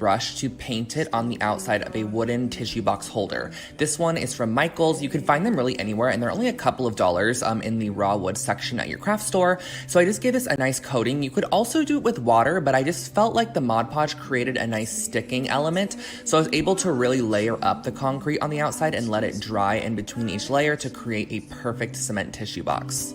brush to paint it on the outside of a wooden tissue box holder. This one is from Michael's. You can find them really anywhere, and they're only a couple of dollars in the raw wood section at your craft store. So I just gave this a nice coating. You could also do it with water, but I just felt like the Mod Podge created a nice sticking element. So I was able to really layer up the concrete on the outside and let it dry in between each layer to create a perfect cement tissue box.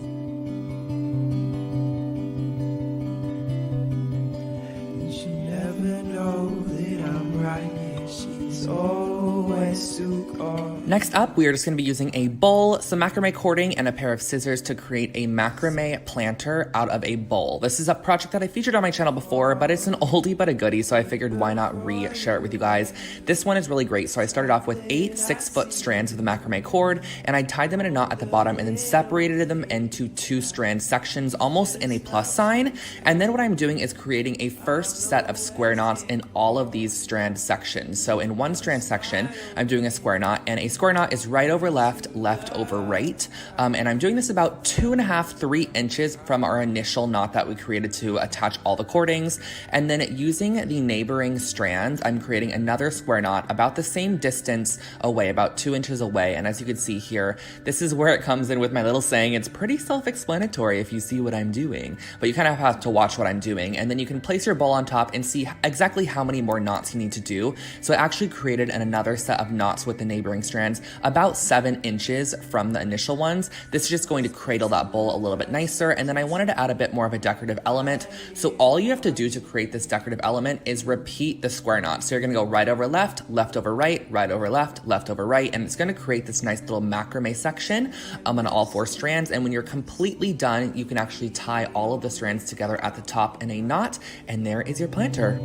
Next up, we are just going to be using a bowl, some macrame cording, and a pair of scissors to create a macrame planter out of a bowl. This is a project that I featured on my channel before, but it's an oldie but a goodie, so I figured why not re-share it with you guys. This one is really great. So I started off with 8 6-foot strands of the macrame cord, and I tied them in a knot at the bottom and then separated them into 2 strand sections, almost in a plus sign. And then what I'm doing is creating a first set of square knots in all of these strand sections. So in one strand section, I'm doing a square knot, and a square knot is right over left, left over right. And I'm doing this about 2.5 to 3 inches from our initial knot that we created to attach all the cordings. And then using the neighboring strands, I'm creating another square knot about the same distance away, about 2 inches away. And as you can see here, this is where it comes in with my little saying. It's pretty self-explanatory if you see what I'm doing, but you kind of have to watch what I'm doing. And then you can place your bowl on top and see exactly how many more knots you need to do. So I actually created another set of knots with the neighboring strands about 7 inches from the initial ones. This is just going to cradle that bowl a little bit nicer. And then I wanted to add a bit more of a decorative element. So all you have to do to create this decorative element is repeat the square knot. So you're going to go right over left, left over right over left, left over right. And it's going to create this nice little macrame section on all 4 strands. And when you're completely done, you can actually tie all of the strands together at the top in a knot. And there is your planter.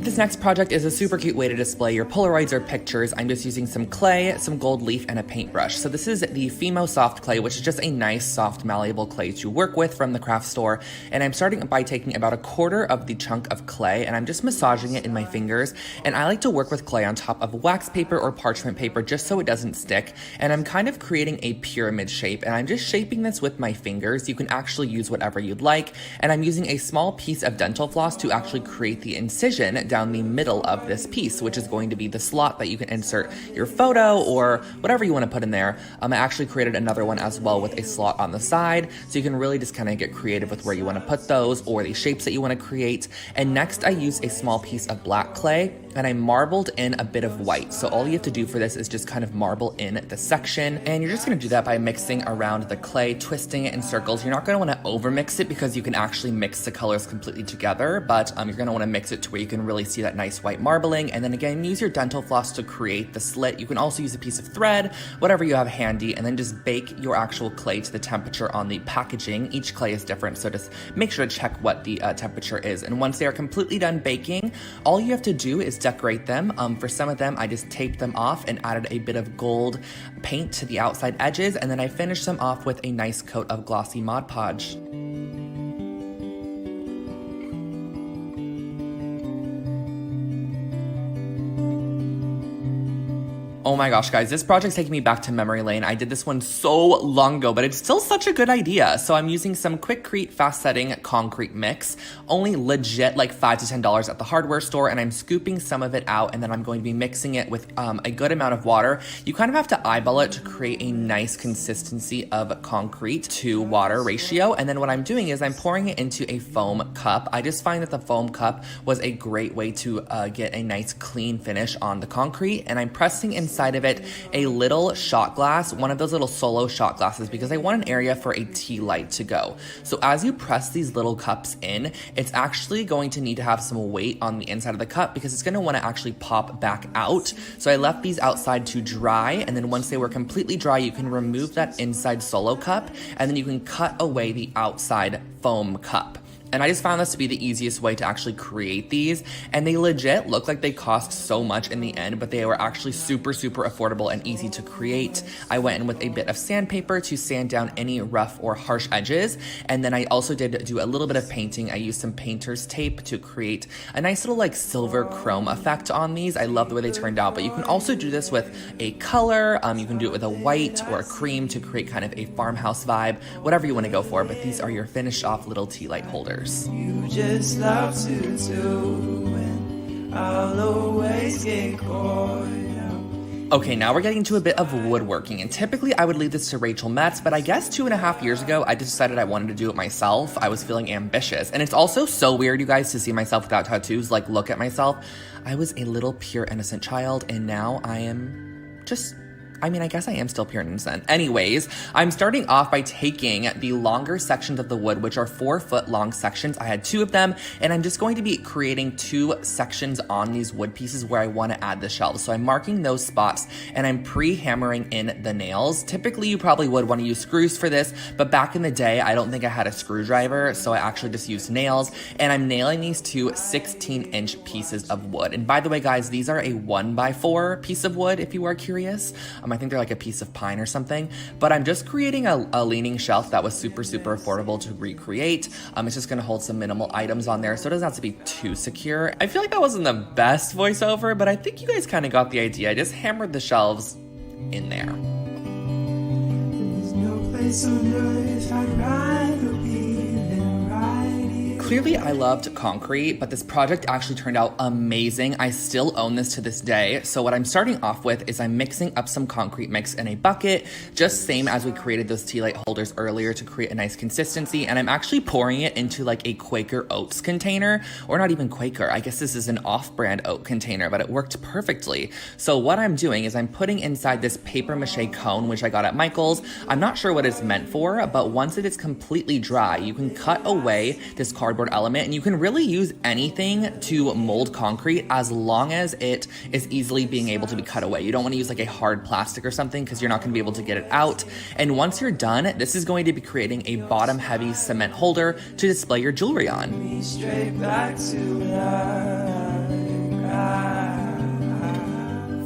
This next project is a super cute way to display your Polaroids or pictures. I'm just using some clay, some gold leaf, and a paintbrush. So this is the Fimo Soft Clay, which is just a nice, soft, malleable clay to work with from the craft store. And I'm starting by taking about 1/4 of the chunk of clay, and I'm just massaging it in my fingers. And I like to work with clay on top of wax paper or parchment paper just so it doesn't stick. And I'm kind of creating a pyramid shape, and I'm just shaping this with my fingers. You can actually use whatever you'd like. And I'm using a small piece of dental floss to actually create the incision down the middle of this piece, which is going to be the slot that you can insert your photo or whatever you want to put in there. I actually created another one as well with a slot on the side, so you can really just kind of get creative with where you want to put those or the shapes that you want to create. And next I use a small piece of black clay, and I marbled in a bit of white. So all you have to do for this is just kind of marble in the section, and you're just going to do that by mixing around the clay, twisting it in circles. You're not going to want to over mix it because you can actually mix the colors completely together, but you're going to want to mix it to where you can really see that nice white marbling. And then again, use your dental floss to create the slit. You can also use a piece of thread, whatever you have handy, and then just bake your actual clay to the temperature on the packaging. Each clay is different, so just make sure to check what the temperature is. And once they are completely done baking, all you have to do is decorate them. For some of them, I just taped them off and added a bit of gold paint to the outside edges, and then I finished them off with a nice coat of glossy Mod Podge. Oh my gosh, guys, this project's taking me back to memory lane. I did this one so long ago, but it's still such a good idea. So I'm using some Quikrete fast setting concrete mix, only legit like $5 to $10 at the hardware store, and I'm scooping some of it out, and then I'm going to be mixing it with a good amount of water. You kind of have to eyeball it to create a nice consistency of concrete to water ratio. And then what I'm doing is I'm pouring it into a foam cup. I just find that the foam cup was a great way to get a nice clean finish on the concrete, and I'm pressing inside of it a little shot glass, one of those little solo shot glasses, because I want an area for a tea light to go. So as you press these little cups in, it's actually going to need to have some weight on the inside of the cup because it's going to want to actually pop back out. So I left these outside to dry, and then once they were completely dry, you can remove that inside solo cup, and then you can cut away the outside foam cup. And I just found this to be the easiest way to actually create these. And they legit look like they cost so much in the end, but they were actually super, super affordable and easy to create. I went in with a bit of sandpaper to sand down any rough or harsh edges. And then I also did do a little bit of painting. I used some painter's tape to create a nice little like silver chrome effect on these. I love the way they turned out, but you can also do this with a color. You can do it with a white or a cream to create kind of a farmhouse vibe, whatever you want to go for. But these are your finished off little tea light holders. You just love to do, and I'll always get caught. Okay, now we're getting into a bit of woodworking, and typically I would leave this to Rachel Metz, but I guess 2.5 years ago, I just decided I wanted to do it myself. I was feeling ambitious, and it's also so weird, you guys, to see myself without tattoos, like look at myself. I was a little pure innocent child, and now I am just... I mean, I guess I am still pure and innocent. Anyways, I'm starting off by taking the longer sections of the wood, which are 4-foot long sections. I had 2 of them, and I'm just going to be creating 2 sections on these wood pieces where I want to add the shelves. So I'm marking those spots, and I'm pre-hammering in the nails. Typically, you probably would want to use screws for this, but back in the day, I don't think I had a screwdriver, so I actually just used nails, and I'm nailing these 2 16-inch pieces of wood. And by the way, guys, these are a 1x4 piece of wood, if you are curious. I think they're like a piece of pine or something, but I'm just creating a leaning shelf that was super, super affordable to recreate. It's just gonna hold some minimal items on there, so it doesn't have to be too secure. I feel like that wasn't the best voiceover, but I think you guys kind of got the idea. I just hammered the shelves in there. There's no place on earth I'd rather be than right here. Clearly, I loved concrete, but this project actually turned out amazing. I still own this to this day. So what I'm starting off with is I'm mixing up some concrete mix in a bucket, just same as we created those tea light holders earlier to create a nice consistency. And I'm actually pouring it into like a Quaker Oats container, or not even Quaker. I guess this is an off-brand oat container, but it worked perfectly. So what I'm doing is I'm putting inside this paper mache cone, which I got at Michael's. I'm not sure what it's meant for, but once it is completely dry, you can cut away this cardboard element, and you can really use anything to mold concrete as long as it is easily being able to be cut away. You don't want to use like a hard plastic or something because you're not going to be able to get it out. And once you're done, this is going to be creating a bottom heavy cement holder to display your jewelry on. Straight back to life.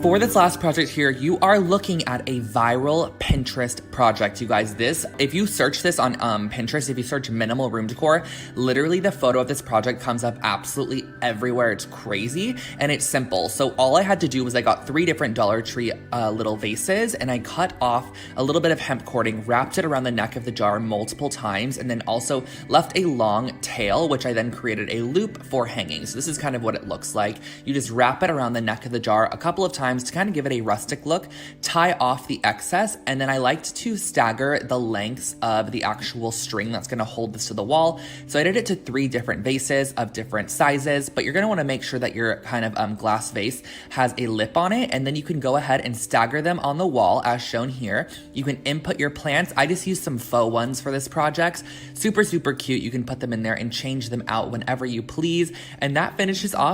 For this last project here, you are looking at a viral Pinterest project, you guys. This, if you search this on Pinterest, if you search minimal room decor, literally the photo of this project comes up absolutely everywhere. It's crazy, and it's simple. So all I had to do was I got 3 different Dollar Tree little vases, and I cut off a little bit of hemp cording, wrapped it around the neck of the jar multiple times, and then also left a long tail, which I then created a loop for hanging. So this is kind of what it looks like. You just wrap it around the neck of the jar a couple of times to kind of give it a rustic look, tie off the excess, and then I liked to stagger the lengths of the actual string that's going to hold this to the wall. So I did it to 3 different vases of different sizes, but you're going to want to make sure that your kind of glass vase has a lip on it, and then you can go ahead and stagger them on the wall as shown here. You can input your plants. I just used some faux ones for this project. Super, super cute. You can put them in there and change them out whenever you please, and that finishes off